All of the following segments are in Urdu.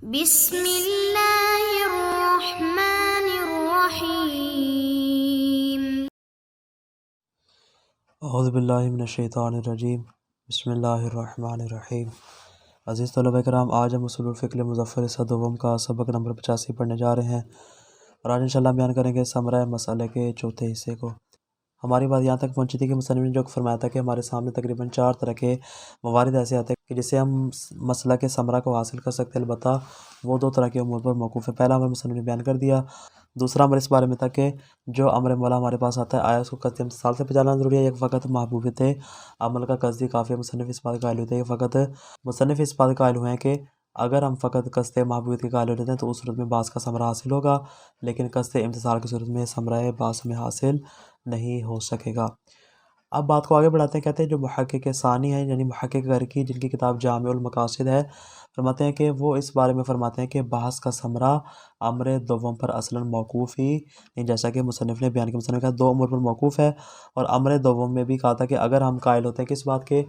بسم اللہ الرحمن الرحیم۔ اعوذ باللہ من الشیطان الرجیم، بسم اللہ الرحمن الرحیم۔ عزیز طلبہ کرام، آج ہم اصول الفقہ مظفر صدوم کا سبق نمبر 85 پڑھنے جا رہے ہیں، اور آج انشاءاللہ بیان کریں گے ثمرہ مسئلے کے چوتھے حصے کو۔ ہماری بات یہاں تک پہنچی تھی کہ مصنف نے جو فرمایا تھا کہ ہمارے سامنے تقریباً 4 طرح کے موارد ایسے آتے ہیں کہ جس سے ہم مسئلہ کے ثمرہ کو حاصل کر سکتے ہیں، البتہ وہ 2 طرح کے امور پر موقوف ہے۔ پہلا امر مصنف نے بیان کر دیا، دوسرا امر اس بارے میں تھا کہ جو امر مولا ہمارے پاس آتا ہے آیا اس کو قصدی امتثال سے پہچاننا ضروری ہے یا فقط محبوبیت عمل کا قصدی کافی ہے۔ مصنف اس بات کا قائل ہوتے ہیں کہ قائل ہوئے ہیں کہ اگر ہم فقط قصد محبوبیت کے قائل ہو جاتے ہیں تو اس صورت میں بعض کا ثمرہ حاصل ہوگا، لیکن قصد امتثال کی صورت میں ثمرہ بعض میں حاصل نہیں ہو سکے گا۔ اب بات کو آگے بڑھاتے ہیں، کہتے ہیں جو محقق ثانی ہیں یعنی محقق غرقی، جن کی کتاب جامع المقاصد ہے، فرماتے ہیں کہ وہ اس بارے میں فرماتے ہیں کہ بحث کا ثمرہ امر دوم پر اصلاً موقوف ہی نہیں، جیسا کہ مصنف نے بیان کیا۔ مصنف نے کہا 2 امور پر موقوف ہے، اور امر دوم میں بھی کہا تھا کہ اگر ہم قائل ہوتے ہیں کہ اس بات کے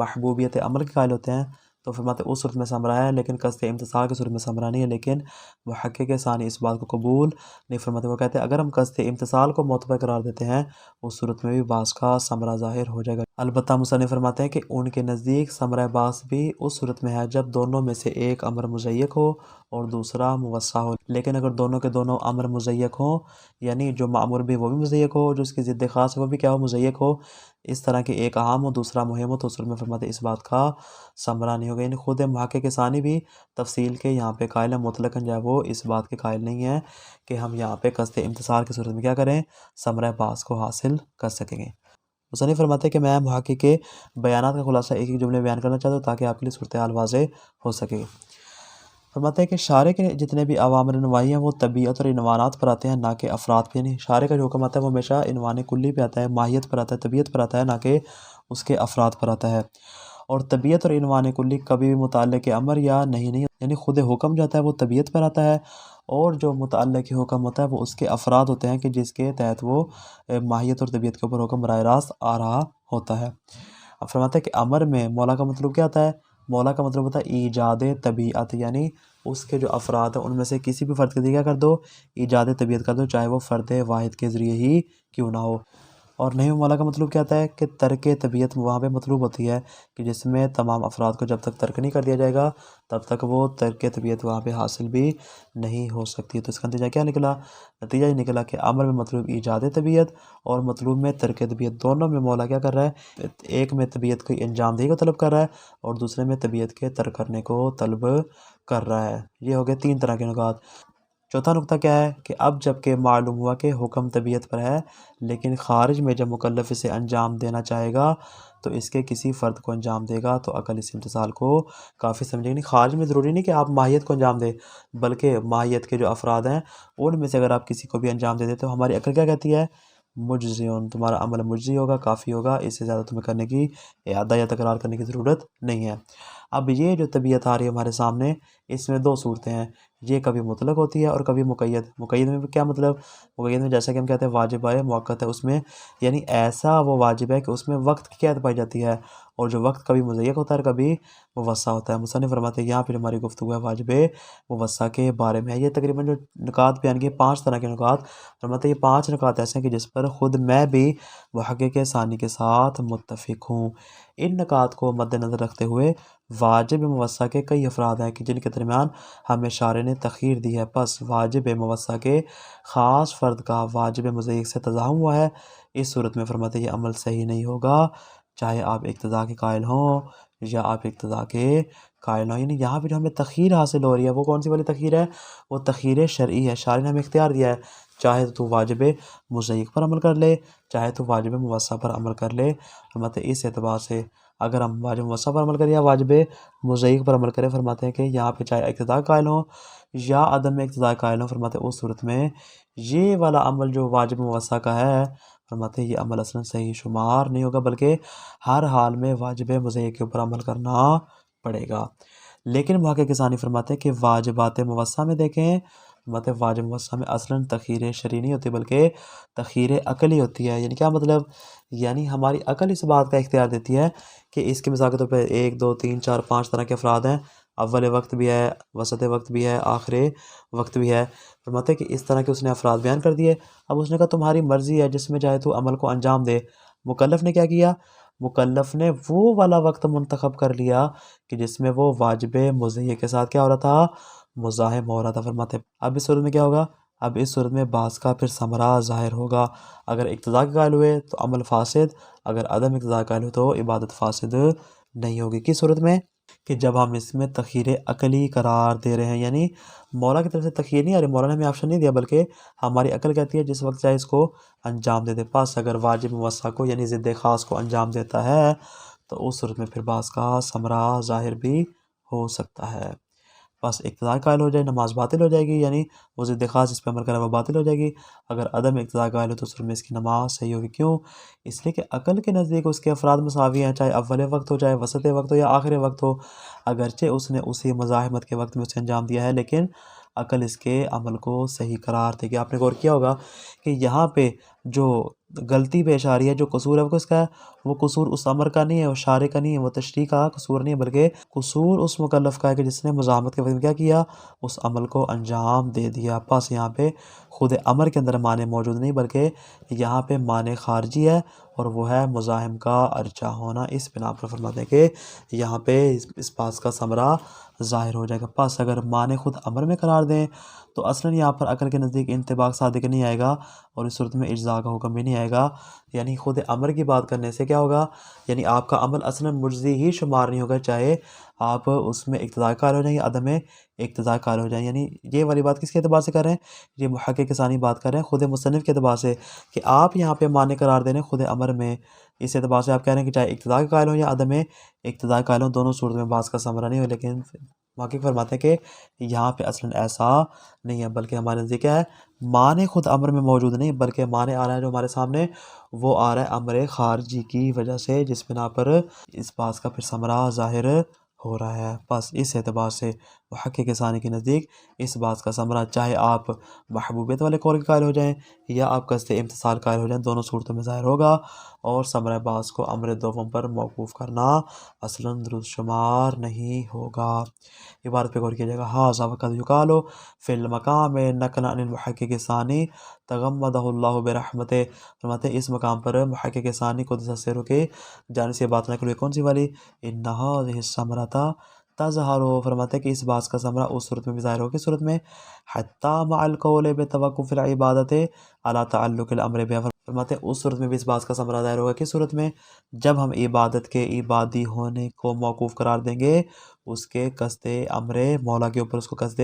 محبوبیت عمل کے قائل ہوتے ہیں تو فرماتے ہیں اس صورت میں ثمرہ ہے، لیکن قصد امتثال کی صورت میں ثمرہ نہیں ہے۔ لیکن محقق ثانی اس بات کو قبول نہیں فرماتے، وہ کہتے ہیں اگر ہم قصد امتثال کو معتبر قرار دیتے ہیں اس صورت میں بھی بعض کا ثمرہ ظاہر ہو جائے گا۔ البتہ مصنف فرماتے ہیں کہ ان کے نزدیک ثمرہ بعض بھی اس صورت میں ہے جب دونوں میں سے ایک امر مضیق ہو اور دوسرا موسع ہو، لیکن اگر دونوں کے دونوں امر مضیق ہوں، یعنی جو مأمور بھی وہ بھی مضیق ہو، جو اس کی ضد خاص ہے وہ بھی کیا ہو، مضیق ہو، اس طرح کہ ایک عام ہو دوسرا مہم ہو، تو اس صورت میں فرماتے ہیں اس بات کا ثمرہ نہیں ہوگا۔ یعنی خود محقق ثانی بھی تفصیل کے یہاں پہ قائل ہے، مطلقاً جو ہے وہ اس بات کے قائل نہیں ہے کہ ہم یہاں پہ قصد امتثال کی صورت میں کیا کریں، ثمرہ بعض کو حاصل کر سکیں گے۔ مصنف فرماتے ہیں کہ میں محقق کے بیانات کا خلاصہ ایک جملے میں بیان کرنا چاہتا ہوں تاکہ آپ کے لیے صورتحال واضح ہو سکے۔ فرماتے ہیں کہ شارع کے جتنے بھی اوامر نواہی ہیں وہ طبیعت اور عنوانات پر آتے ہیں، نہ کہ افراد پہ۔ یعنی شارع کا جو حکم آتا ہے وہ ہمیشہ عنوان کلی پہ آتا ہے، ماہیت پر آتا ہے، طبیعت پر آتا ہے، نہ کہ اس کے افراد پر آتا ہے۔ اور طبیعت اور عنوان کلی کبھی بھی متعلق امر یا نہیں، یعنی خود حکم جو آتا ہے وہ طبیعت پر آتا ہے، اور جو متعلق حکم ہوتا ہے وہ اس کے افراد ہوتے ہیں کہ جس کے تحت وہ ماہیت اور طبیعت کے اوپر حکم براہ راست آ رہا ہوتا ہے۔ اب فرماتے ہیں کہ امر میں مولا کا مطلب کیا ہوتا ہے؟ مولا کا مطلب ہوتا ہے ایجاد طبیعت، یعنی اس کے جو افراد ہیں ان میں سے کسی بھی فرد کے ذریعے کیا کر دو، ایجاد طبیعت کر دو، چاہے وہ فرد واحد کے ذریعے ہی کیوں نہ ہو۔ اور نہیں مولا کا مطلب کیا ہوتا ہے کہ ترک طبیعت وہاں پہ مطلوب ہوتی ہے کہ جس میں تمام افراد کو جب تک ترک نہیں کر دیا جائے گا تب تک وہ ترک طبیعت وہاں پہ حاصل بھی نہیں ہو سکتی۔ تو اس کا نتیجہ کیا نکلا؟ نتیجہ یہ نکلا کہ امر میں مطلوب ایجاد طبیعت اور مطلوب میں ترک طبیعت، دونوں میں مولا کیا کر رہا ہے، ایک میں طبیعت کی انجام دہی کو طلب کر رہا ہے اور دوسرے میں طبیعت کے ترک کرنے کو طلب کر رہا ہے۔ یہ ہو گئے 3 طرح کے نکات۔ چوتھا نقطہ کیا ہے کہ اب جب کہ معلوم ہوا کہ حکم طبیعت پر ہے، لیکن خارج میں جب مکلف اسے انجام دینا چاہے گا تو اس کے کسی فرد کو انجام دے گا تو عقل اس امتثال کو کافی سمجھے گی۔ نہیں، خارج میں ضروری نہیں کہ آپ ماہیت کو انجام دیں، بلکہ ماہیت کے جو افراد ہیں ان میں سے اگر آپ کسی کو بھی انجام دے دیتے تو ہماری عقل کیا کہتی ہے، مجزیون، تمہارا عمل مجزی ہوگا، کافی ہوگا، اس سے زیادہ تمہیں کرنے کی اعادہ یا تکرار کرنے کی ضرورت نہیں ہے۔ اب یہ جو طبیعت آ رہی ہے ہمارے سامنے، اس میں 2 صورتیں ہیں، یہ کبھی مطلق ہوتی ہے اور کبھی مقید۔ مقید میں کیا مطلب؟ مقید میں جیسا کہ ہم کہتے ہیں واجب ہے، موقت ہے، اس میں یعنی ایسا وہ واجب ہے کہ اس میں وقت کی قید پائی جاتی ہے، اور جو وقت کبھی مضیق ہوتا ہے اور کبھی موسع ہوتا ہے۔ مصنف فرماتے ہیں یہاں پھر ہماری گفتگو ہے واجب موسع کے بارے میں۔ یہ تقریباً جو نکات بیان کیے 5 طرح کے نکات، فرماتے ہیں یہ 5 نکات ایسے ہیں کہ جس پر خود میں بھی محقق ثانی کے ساتھ متفق ہوں۔ ان نکات کو مد نظر رکھتے ہوئے واجب موسع کے کئی افراد ہیں کہ جن کے درمیان ہمیں شارع نے تخیر دی ہے، پس واجب موسع کے خاص فرد کا واجب مضیق سے تزاحم ہوا ہے، اس صورت میں فرماتے ہیں یہ عمل صحیح نہیں ہوگا، چاہے آپ اقتضاء کے قائل ہوں یا آپ اقتضاء کے قائل ہوں۔ یعنی یہاں پہ جو ہمیں تخیر حاصل ہو رہی ہے وہ کون سی والی تخیر ہے؟ وہ تخیر شرعی ہے۔ شارع نے ہمیں اختیار دیا ہے، چاہے تو واجب مضیق پر عمل کر لے، چاہے تو واجب موسع پر عمل کر لے۔ فرماتے ہیں اس اعتبار سے اگر ہم واجب موسع پر عمل کریں یا واجب مضیق پر عمل کریں، فرماتے ہیں کہ یہاں پہ چاہے اقتضاء قائل ہوں یا عدم اقتضاء قائل ہوں، فرماتے ہیں اس صورت میں یہ والا عمل جو واجب موسع کا ہے، فرماتے ہیں یہ عمل اصلاً صحیح شمار نہیں ہوگا، بلکہ ہر حال میں واجب مضیق کے اوپر عمل کرنا پڑے گا۔ لیکن محقق ثانی فرماتے ہیں کہ واجبات موسع میں دیکھیں، فرماتے ہیں واجب موسع میں اصلاً تخیر شرعی نہیں ہوتی بلکہ تخیر عقلی ہوتی ہے۔ یعنی کیا مطلب؟ یعنی ہماری عقل اس بات کا اختیار دیتی ہے کہ اس کے مثال کے طور پہ 1 2 3 4 5 طرح کے افراد ہیں، اول وقت بھی ہے، وسط وقت بھی ہے، آخر وقت بھی ہے۔ فرماتے ہیں کہ اس طرح کے اس نے افراد بیان کر دیے۔ اب اس نے کہا تمہاری مرضی ہے جس میں چاہے تو عمل کو انجام دے۔ مکلف نے کیا کیا؟ مکلف نے وہ والا وقت منتخب کر لیا کہ جس میں وہ واجب مضیع کے ساتھ کیا ہو رہا تھا؟ مزاحم ہو رہا تھا۔ فرماتے ہیں اب اس صورت میں کیا ہوگا؟ اب اس صورت میں بعض کا پھر ثمرہ ظاہر ہوگا۔ اگر اقتضاء کے قائل ہوئے تو عمل فاسد، اگر عدم اقتضاء کے قائل ہوئے تو عبادت فاسد نہیں ہوگی۔ کس صورت میں؟ کہ جب ہم اس میں تخییر عقلی قرار دے رہے ہیں، یعنی مولا کی طرف سے تخییر نہیں آ رہی، مولا نے ہمیں آپشن نہیں دیا، بلکہ ہماری عقل کہتی ہے جس وقت چاہے اس کو انجام دے دے۔ پس اگر واجب موسع کو یعنی ضد خاص کو انجام دیتا ہے تو اس صورت میں پھر بعض کا ثمرہ ظاہر بھی ہو سکتا ہے۔ بس اقتضاء قائل ہو جائے نماز باطل ہو جائے گی، یعنی وہ ضد خاص اس پہ عمل کرے وہ باطل ہو جائے گی۔ اگر عدم اقتضاء قائل ہو تو اس میں اس کی نماز صحیح ہوگی۔ کیوں؟ اس لیے کہ عقل کے نزدیک اس کے افراد مساوی ہیں، چاہے اول وقت ہو، چاہے وسط وقت ہو یا آخر وقت ہو۔ اگرچہ اس نے اسی مزاحمت کے وقت میں اسے انجام دیا ہے، لیکن عقل اس کے عمل کو صحیح قرار دے گی۔ آپ نے غور کیا ہوگا کہ یہاں پہ جو غلطی پیش آ رہی ہے، جو قصور ہے وہ کس کا ہے؟ وہ قصور اس امر کا نہیں ہے، وہ شارع کا نہیں ہے، وہ تشریع کا قصور نہیں ہے، بلکہ قصور اس مکلف کا ہے کہ جس نے مزاحمت کے وقت میں کیا کیا؟ اس عمل کو انجام دے دیا۔ پس یہاں پہ خود امر کے اندر معنی موجود نہیں، بلکہ یہاں پہ معنی خارجی ہے، اور وہ ہے مزاحم کا ارجا ہونا۔ اس بنا پر فرماتے ہیں کہ یہاں پہ اس بات کا ثمرہ ظاہر ہو جائے گا۔ پس اگر معنی خود امر میں قرار دیں تو اصلاً یہاں پر عقل کے نزدیک انطباق صادق نہیں آئے گا، اور اس صورت میں اجزاء کا حکم بھی نہیں آئے گا۔ یعنی خود امر کی بات کرنے سے کیا ہوگا؟ یعنی آپ کا عمل اصلاً مجزی ہی شمار نہیں ہوگا، چاہے آپ اس میں اقتضاء قائل ہو جائیں یا عدم اقتضاء قائل ہو جائیں۔ یعنی یہ والی بات کس کے اعتبار سے کر رہے ہیں؟ یہ محقق ثانی بات کر رہے ہیں خود مصنف کے اعتبار سے، کہ آپ یہاں پہ معنی قرار دے رہے ہیں خود امر میں۔ اس اعتبار سے آپ کہہ رہے ہیں کہ چاہے اقتضاء قائل ہو یا عدم اقتضاء قائل ہو، دونوں صورت میں بعض کا ثمرہ نہیں ہو۔ لیکن محقق فرماتے ہیں کہ یہاں پہ اصلاً ایسا نہیں ہے، بلکہ ہمارے نزدیک کیا ہے؟ معنی خود امر میں موجود نہیں، بلکہ معنی آ رہا ہے جو ہمارے سامنے، وہ آ رہا ہے امر خارجی کی وجہ سے، جس بنا پر اس بات کا پھر ثمرہ ظاہر ہو رہا ہے۔ بس اس اعتبار سے محقق ثانی کے نزدیک اس بات کا ثمرہ، چاہے آپ محبوبیت والے قول کے قائل ہو جائیں یا آپ قصد امتثال قائل ہو جائیں، دونوں صورتوں میں ظاہر ہوگا، اور ثمرہ بعض کو امر دوم پر موقوف کرنا اصلاً درست شمار نہیں ہوگا۔ عبارت پہ غور کیا جائے گا۔ ھذا وقد یقال فی المقام نقلا عن المحقق ثانی تغمدہ اللہ برحمتہ۔ فرماتے ہیں اس مقام پر محقق ثانی قدس سرہ کے جانب سے بات نقل ہوئی، کون سی والی؟ ان ھذہ الثمرۃ تظہر، فرماتے ہیں کہ اس بات کا ثمرہ اس صورت میں بھی ظاہر ہوگا، کس صورت میں؟ حتی مع القول بتوقف العبادۃ علی تعلق الامر بہا، فرماتے ہیں اس صورت میں بھی اس بات کا ثمرہ ظاہر ہوگا، کس صورت میں؟ جب ہم عبادت کے عبادی ہونے کو موقوف قرار دیں گے، اس کے قصد امر مولا کے اوپر اس کو قصد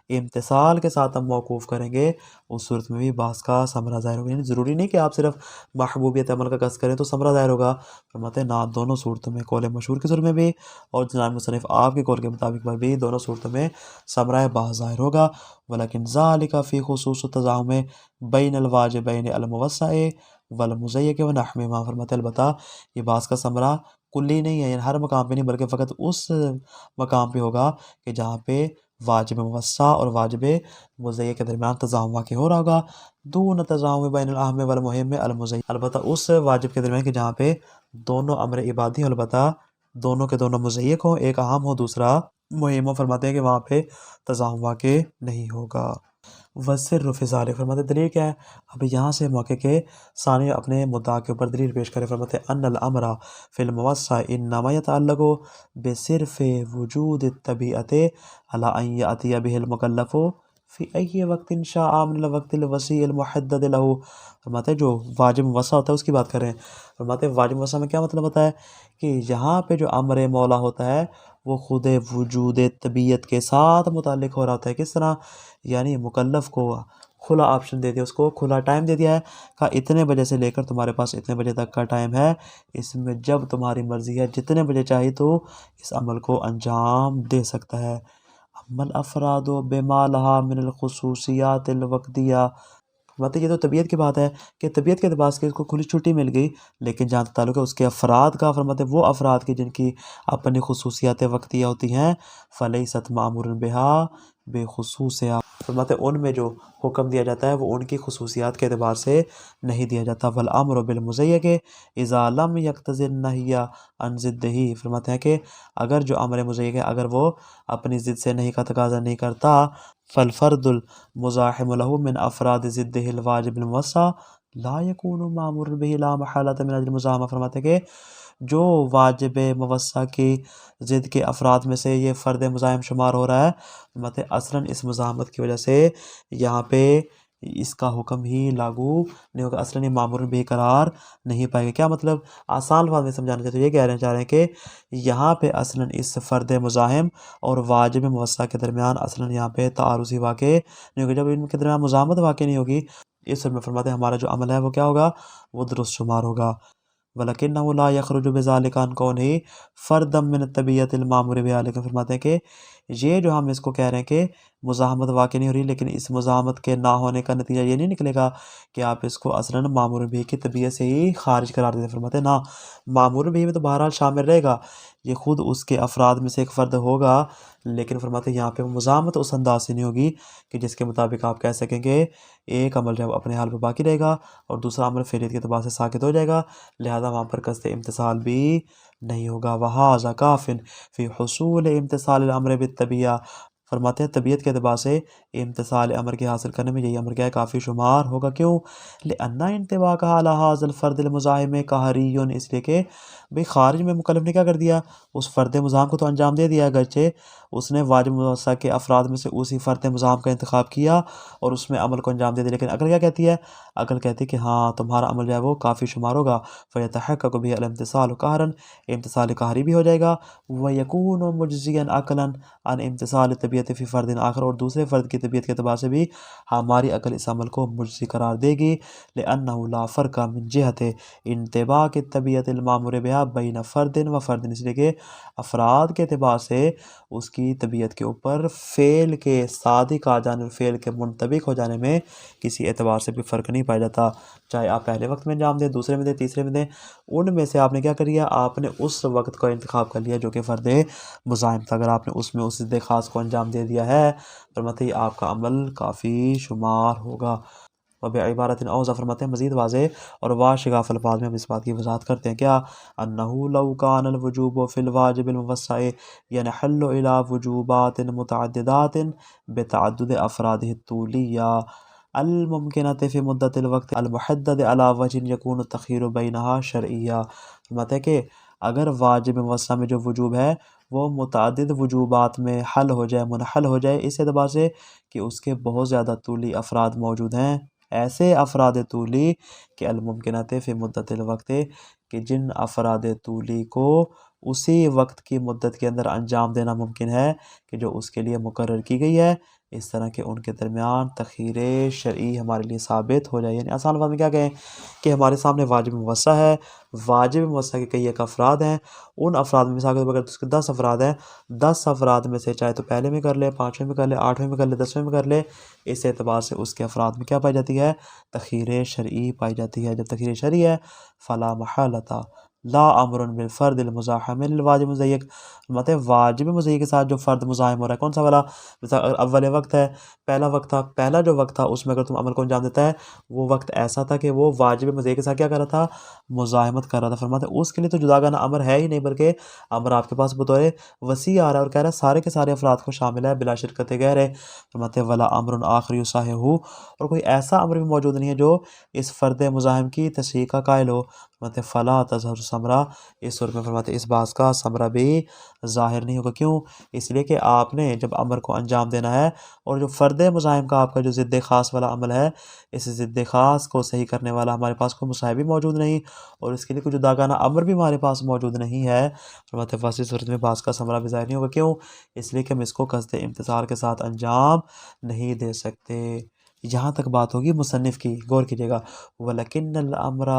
امتثال کے ساتھ ہم موقوف کریں گے، اس صورت میں بھی بعض کا ثمرہ ظاہر ہوگا۔ یعنی ضروری نہیں کہ آپ صرف محبوبیت عمل کا قصد کریں تو ثمرہ ظاہر ہوگا۔ فرماتے ہیں نہ، دونوں صورتوں میں، قول مشہور کی صورت میں بھی اور جناب مصنف آپ کے قول کے مطابق بھی، دونوں صورتوں میں ثمرہ بعض ظاہر ہوگا۔ ولیکن ذالک فی خصوص التزاحم بین الواجبین الموسع والمضیق ونحوہما، فرماتے ہیں البتہ یہ بعض کا ثمرہ کلی نہیں ہے، یعنی ہر مقام پہ نہیں، بلکہ فقط اس مقام پہ ہوگا کہ جہاں پہ واجب موسع اور واجب مضیق کے درمیان تزاحم واقع ہو رہا ہوگا، دون تزاحم بین الاہم والمہم المضیق، البتہ اس واجب کے درمیان کہ جہاں پہ دونوں امر عبادی ہوں، البتہ دونوں کے دونوں مضیق ہوں، ایک اہم ہو دوسرا مہم ہو، فرماتے ہیں کہ وہاں پہ تزاحم واقع نہیں ہوگا۔ وسر فی ذالک، فرماتے دلیل کیا ہے؟ اب یہاں سے موقع کے ثانی اپنے مدعا کے اوپر دلیل پیش کرے، فرماتے ان الامر فی الموسع انما یتعلق بصرف وجود الطبیعت علی ان یأتی بہ المکلف فی ای وقت شاء من الوقت الوسیع المحدد لہ، فرماتے جو واجب موسع ہوتا ہے اس کی بات کر رہے ہیں۔ فرماتے واجب موسع میں کیا مطلب ہوتا ہے؟ کہ یہاں پہ جو امر مولا ہوتا ہے وہ خود وجود طبیعت کے ساتھ متعلق ہو رہا ہوتا ہے۔ کس طرح؟ یعنی مکلف کو کھلا آپشن دے دیا، اس کو کھلا ٹائم دے دیا ہے، کہا اتنے بجے سے لے کر تمہارے پاس اتنے بجے تک کا ٹائم ہے، اس میں جب تمہاری مرضی ہے جتنے بجے چاہیے تو اس عمل کو انجام دے سکتا ہے۔ اما الافراد بما لہا من الخصوصیات الوقتیہ، یہ تو طبیعت کی بات ہے کہ طبیعت کے اعتبار سے اس کو کھلی چھٹی مل گئی، لیکن جہاں تک تعلق ہے اس کے افراد کا، فرماتے وہ افراد کی جن کی اپنی خصوصیات وقتیہ ہوتی ہیں، فلیست مامور بہا بے خصوصیہ، فرماتے ہیں ان میں جو حکم دیا جاتا ہے وہ ان کی خصوصیات کے اعتبار سے نہیں دیا جاتا. والامر بالمزیق اذا لم یقتضی النہی عن ضدہ. فرماتے ہیں کہ اگر جو امر مزیق ہے اگر وہ اپنی ضد سے نہیں کا تقاضا نہیں کرتا فالفرد المزاحم له من افراد ضدہ الواجب الموسع لا يكون مامور به لا محالۃ من اجل المزاحمہ. فرماتے ہیں کہ جو واجب موسع کی ضد کے افراد میں سے یہ فرد مزاحم شمار ہو رہا ہے فرماتے ہیں اصلاً اس مزاحمت کی وجہ سے یہاں پہ اس کا حکم ہی لاگو نہیں ہوگا، اصلاً یہ مامور بھی قرار نہیں پائے گا. کیا مطلب؟ آسان الفاظ میں سمجھانا چاہتے ہیں، یہ کہنا چاہ رہے ہیں کہ یہاں پہ اصلاً اس فرد مزاحم اور واجب موسع کے درمیان اصلاً یہاں پہ تعارضی واقع نہیں ہوگی. جب ان کے درمیان مزاحمت واقع نہیں ہوگی اس میں فرماتے ہیں ہمارا جو عمل ہے وہ کیا ہوگا؟ وہ درست شمار ہوگا. وَلَكِنَّهُ لَا يَخْرُجُ بِذَلِكَ عَنْ كَوْنِهِ فَرْدًا مِّنَ الطَّبِيعَةِ الْمَأْمُورِ بِهَا. لیکن فرماتے ہیں کہ یہ جو ہم اس کو کہہ رہے ہیں کہ مزاحمت واقع نہیں ہو رہی، لیکن اس مزاحمت کے نہ ہونے کا نتیجہ یہ نہیں نکلے گا کہ آپ اس کو اصلاً مامور بھی کی طبیعت سے ہی خارج قرار دیتے. فرماتے ہیں نا، مامور بھی میں تو بہرحال شامل رہے گا، یہ خود اس کے افراد میں سے ایک فرد ہوگا، لیکن فرماتے ہیں یہاں پہ مزاحمت اس انداز سے نہیں ہوگی کہ جس کے مطابق آپ کہہ سکیں کہ ایک عمل جو اپنے حال پہ باقی رہے گا اور دوسرا عمل فعلیت کے اعتبار سے ساقط ہو جائے گا، لہذا وہاں پر قصد امتثال بھی نہیں ہوگا. وَهَذَا كَافٍ فِي حُصُولِ امتثال الامر بالطبیعہ. فرماتے ہیں طبیعت کے اعتبار سے امتثال امر کے حاصل کرنے میں یہی امر کیا ہے؟ کافی شمار ہوگا. کیوں؟ لِأَنَّ انطباقَهَ عَلَى هَذَا الْفَرْدِ الْمُزَاحِمِ قَهْرِيٌّ. اس لیے کہ بھئی خارج میں مکلف نے کیا کر دیا؟ اس فرد مزاحم کو تو انجام دے دیا، اگرچہ اس نے واجب موسع کے افراد میں سے اسی فرد مزاحم کا انتخاب کیا اور اس میں عمل کو انجام دے دیا، لیکن عقل کیا کہتی ہے؟ عقل کہتی ہے کہ ہاں تمہارا عمل جو ہے وہ کافی شمار ہوگا. فَيَتَحَقَّقُ بِهِ الْامْتِثَالُ قَهْرًا. امتثال قہری بھی ہو جائے گا. وَيَكُونُ مُجْزِيًا عَقْلًا عَنْ امتثال الطبیعۃ فی فرد آخر. اور دوسرے فرد کی طبیعت کے اعتبار سے بھی ہماری عقل اس عمل کو مجزی قرار دے گی. لِأَنَّهُ لَا فَرْقَ مِنْ جِهَةِ انطباق الطبیعۃ المأمور بها بین فرد و فرد. اس لیے کہ افراد کے اعتبار سے اس کی طبیعت کے اوپر فعل کے صادق آ جانے اور فعل کے منطبق ہو جانے میں کسی اعتبار سے بھی فرق نہیں پایا جاتا، چاہے آپ پہلے وقت میں انجام دیں، دوسرے میں دیں، تیسرے میں دیں، ان میں سے آپ نے کیا کر لیا؟ آپ نے اس وقت کا انتخاب کر لیا جو کہ فرد مزاحم تھا. اگر آپ نے اس میں اس ضد خاص کو انجام دے دیا ہے فرماتے ہیں آپ کا عمل کافی شمار ہوگا. وبعبارت اوضح. فرماتے ہیں مزید واضح اور واشگاف الفاظ میں ہم اس بات کی وضاحت کرتے ہیں کیا؟ انہو لو کان الوجوب فی الواجب الموسع ینحل الى وجوبات متعددات بتعدد افراده الطولیہ الممکنۃ فی مدت الوقت المحدد علی وجہ یکون التخیر بینہا شرعیہ. فرماتے ہیں کہ اگر واجب موسع میں جو وجوب ہے وہ متعدد وجوبات میں حل ہو جائے، منحل ہو جائے، اس اعتبار سے کہ اس کے بہت زیادہ طولی افراد موجود ہیں، ایسے افراد طولی کہ الممکنات فی مدت الوقت، کہ جن افراد طولی کو اسی وقت کی مدت کے اندر انجام دینا ممکن ہے کہ جو اس کے لیے مقرر کی گئی ہے، اس طرح کہ ان کے درمیان تخیر شرعی ہمارے لیے ثابت ہو جائے. یعنی آسان بات میں کیا کہیں کہ ہمارے سامنے واجب موسع ہے، واجب موسع کے کئی ایک افراد ہیں، ان افراد میں مثال کے طور پر اس کے 10 افراد ہیں، 10 افراد میں سے چاہے تو پہلے میں کر لے، 5ویں میں کر لے، 8ویں میں کر لے، 10ویں میں کر لے، اس اعتبار سے اس کے افراد میں کیا پائی جاتی ہے؟ تخیر شرعی پائی جاتی ہے. جب تخیر شرعی ہے فلا محالۃ لا امر بالفرد المزاحم للواجب مزیق. مطلب واجب مزیق کے ساتھ جو فرد مزاحم ہو رہا ہے کون سا والا؟ مثال اول وقت ہے، پہلا وقت تھا، پہلا جو وقت تھا اس میں اگر تم عمل کو انجام دیتا ہے وہ وقت ایسا تھا کہ وہ واجب مزیق کے ساتھ کیا کر رہا تھا؟ مزاحمت کر رہا تھا. فرماتے ہیں اس کے لیے تو جداگانہ امر ہے ہی نہیں، بلکہ امر آپ کے پاس بطور وسیع آ رہا ہے اور کہہ رہا ہے سارے کے سارے افراد کو شامل ہے بلا شرکت غیر. فرماتے ہیں ولا امر آخر یصحح، اور کوئی ایسا امر بھی موجود نہیں ہے جو اس فرد مزاحم کی تصحیح کا قائل ہو. فرماتے فلا تظہر ثمرہ، اس صورت میں فرماتے اس بات کا ثمرہ بھی ظاہر نہیں ہوگا. کیوں؟ اس لیے کہ آپ نے جب امر کو انجام دینا ہے اور جو فرد مزاحم کا آپ کا جو ضد خاص والا عمل ہے، اس ضد خاص کو صحیح کرنے والا ہمارے پاس کوئی مصحح بھی موجود نہیں اور اس کے لیے کوئی جداگانہ امر بھی ہمارے پاس موجود نہیں ہے. فرماتے ہیں اس صورت میں بات کا ثمرہ بھی ظاہر نہیں ہوگا. کیوں؟ اس لیے کہ ہم اس کو قصد امتثال کے ساتھ انجام نہیں دے سکتے. یہاں تک بات ہوگی مصنف کی، غور کیجیے گا. وَلَكِنَّ الْأَمْرَ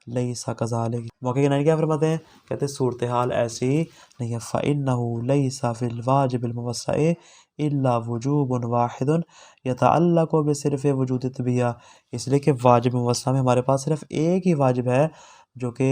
لَيْسَ كَذَلِكَ. موقع کے نائن کیا فرماتے ہیں؟ کہتے ہیں صورتحال ایسی نہیں ہے. فَإِنَّهُ لَيْسَ فِي الْوَاجِبِ الْمُوَسَّعِ إِلَّا وُجُوبٌ وَاحِدٌ يَتَعَلَّقُ بِصِرْفِ وُجُودِ الطَّبِيعَہ. اس لیے کہ واجب موسع میں ہمارے پاس صرف ایک ہی واجب ہے جو کہ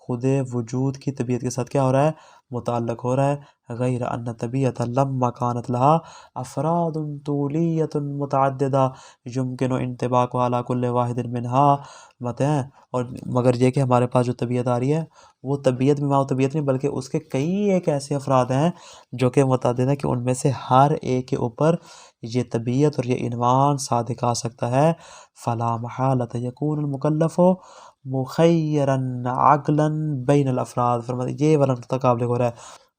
خود وجود کی طبیعت کے ساتھ کیا ہو رہا ہے؟ متعلق ہو رہا ہے، غیر ان طبیعت لما کانت لہا افراد طولیت متعددہ یمکن انطباق علی کل واحد منہا متیں، اور مگر یہ کہ ہمارے پاس جو طبیعت آ رہی ہے وہ طبیعت بھی طبیعت نہیں بلکہ اس کے کئی ایک ایسے افراد ہیں جو کہ متعدد ہیں کہ ان میں سے ہر ایک کے اوپر یہ طبیعت اور یہ عنوان صادق آ سکتا ہے۔ فلا محالۃ یکون المکلف مخیرا عقلا بین الافراد، فرماتے یہ والا نقطہ قابل غور ہے،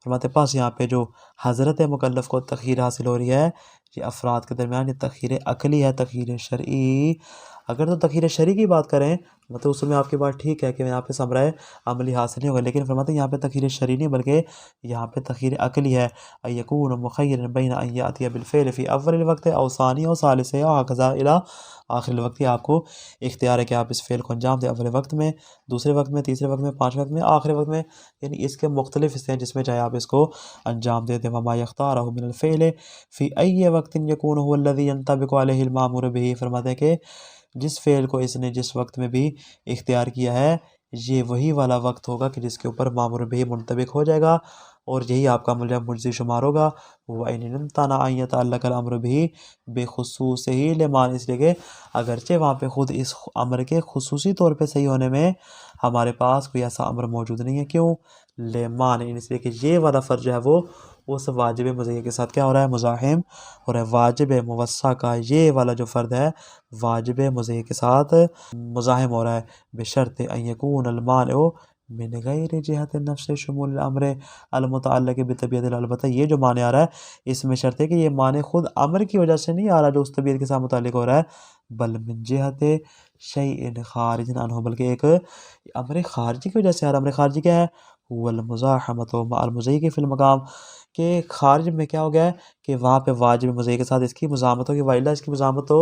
فرماتے پاس یہاں پہ جو حضرت مکلف کو تخیر حاصل ہو رہی ہے یہ افراد کے درمیان یہ تخیر عقلی ہے، تخیر شرعی۔ اگر تو تخیر شرعی کی بات کریں مطلب اس میں آپ کی بات ٹھیک ہے کہ یہاں پہ ثمرہ عملی حاصل نہیں ہوگا، لیکن فرماتے ہیں یہاں پہ تخیر شرعی نہیں بلکہ یہاں پہ تخیر عقلی ہے، ان یکون مخیرا بین ان یاتی بالفعل فی اول الوقت او ثانی او ثالث یا ہکذا الی آخر الوقت، آپ کو اختیار ہے کہ آپ اس فعل کو انجام دیں اول وقت میں، دوسرے وقت میں، تیسرے وقت میں، پانچویں وقت میں، آخری وقت میں، یعنی اس کے مختلف حصے ہیں جس میں چاہے آپ اس کو انجام دے دیں۔ وما یختارہ من الفعل فی ای وقت یکون هو الذی ینطبق علیہ المامور به، فرماتے ہیں کہ جس فعل کو اس نے جس وقت میں بھی اختیار کیا ہے یہ وہی والا وقت ہوگا کہ جس کے اوپر مامور به منطبق ہو جائے گا اور یہی آپ کا عمل مجزی شمار ہوگا۔ وَإِنِ امْتَنَعَ أَن يَتَعَلَّقَ الْأَمْرُ بِهِ بِخُصُوصِهِ لِمَانِ، اس لیے کہ اگرچہ وہاں پہ خود اس امر کے خصوصی طور پہ صحیح ہونے میں ہمارے پاس کوئی ایسا امر موجود نہیں ہے، کیوں؟ لِمَانِ، اس لیے کہ یہ والا فرض جو ہے وہ اس واجب مزیح کے ساتھ کیا ہو رہا ہے؟ مزاحم ہو رہا ہے۔ واجب موسع کا یہ والا جو فرد ہے واجب مزیح کے ساتھ مزاحم ہو رہا ہے، بشرط ان یکون المانع من غیر جہت نفس شمول الامر المتعلق بطبیعت، البتہ یہ جو معنی آ رہا ہے اس میں شرط ہے کہ یہ معنی خود امر کی وجہ سے نہیں آ رہا جو اس طبیعت کے ساتھ متعلق ہو رہا ہے، بل من جہت شیء خارج عنہ، بلکہ ایک امر خارجی کی وجہ سے آ رہا ہے۔ امر خارجی کیا ہے؟ هو المزاحمۃ مع المزیح فی المقام، کہ خارج میں کیا ہو گیا ہے کہ وہاں پہ واجب مزیح کے ساتھ اس کی مزاحمت ہوگی، وائلہ اس کی مزاحمت تو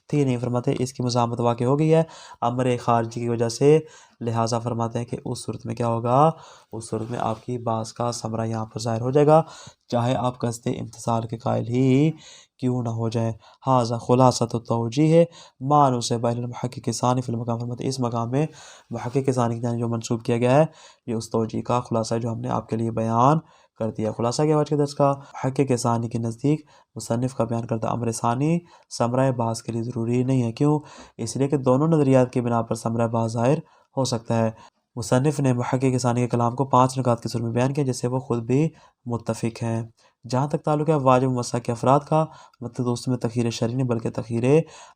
تھی نہیں، فرماتے اس کی مزاحمت واقع ہو گئی ہے امر خارجی کی وجہ سے، لہٰذا فرماتے ہیں کہ اس صورت میں کیا ہوگا؟ اس صورت میں آپ کی باس کا ثمرہ یہاں پر ظاہر ہو جائے گا چاہے آپ قصد امتثال کے قائل ہی کیوں نہ ہو جائے۔ ھذا خلاصۃ التوجیہ معنی سے بین المحقق ثانی فی المقام، فرماتے اس مقام میں محقق ثانی کی جانب جو منسوب کیا گیا ہے یہ اس توجیہ کا خلاصہ ہے جو ہم نے آپ کے لیے بیان کر دیا۔ خلاصہ کیا آج کے درس کا؟ محقق ثانی کے نزدیک مصنف کا بیان کرتا امر ثانی ثمرہ باس کے لیے ضروری نہیں ہے، کیوں؟ اس لیے کہ دونوں نظریات کی بنا پر ثمرہ باس ظاہر ہو سکتا ہے۔ مصنف نے محقق ثانی کے کلام کو 5 نکات کی صورت میں بیان کیا جس سے وہ خود بھی متفق ہیں۔ جہاں تک تعلق ہے واجب موسع کے افراد کا، مطلب اس میں تخیر شرعی نہیں بلکہ تخیر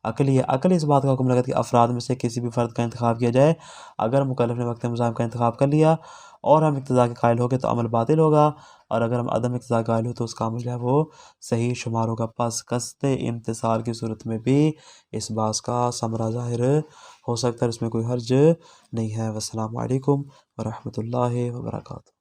عقلی ہے۔ عقل اس بات کا حکم لگا کہ افراد میں سے کسی بھی فرد کا انتخاب کیا جائے، اگر مکلف نے وقت مزاحم کا انتخاب کر لیا اور ہم اقتضاء کے قائل ہو گئے تو عمل باطل ہوگا، اور اگر ہم عدم اقتضاء کے قائل ہو تو اس کا عمل جو ہے وہ صحیح شمار ہوگا۔ پس قصد امتثال کی صورت میں بھی اس باس کا ثمرہ ظاہر ہو سکتا ہے، اس میں کوئی حرج نہیں ہے۔ والسلام علیکم ورحمۃ اللہ وبرکاتہ۔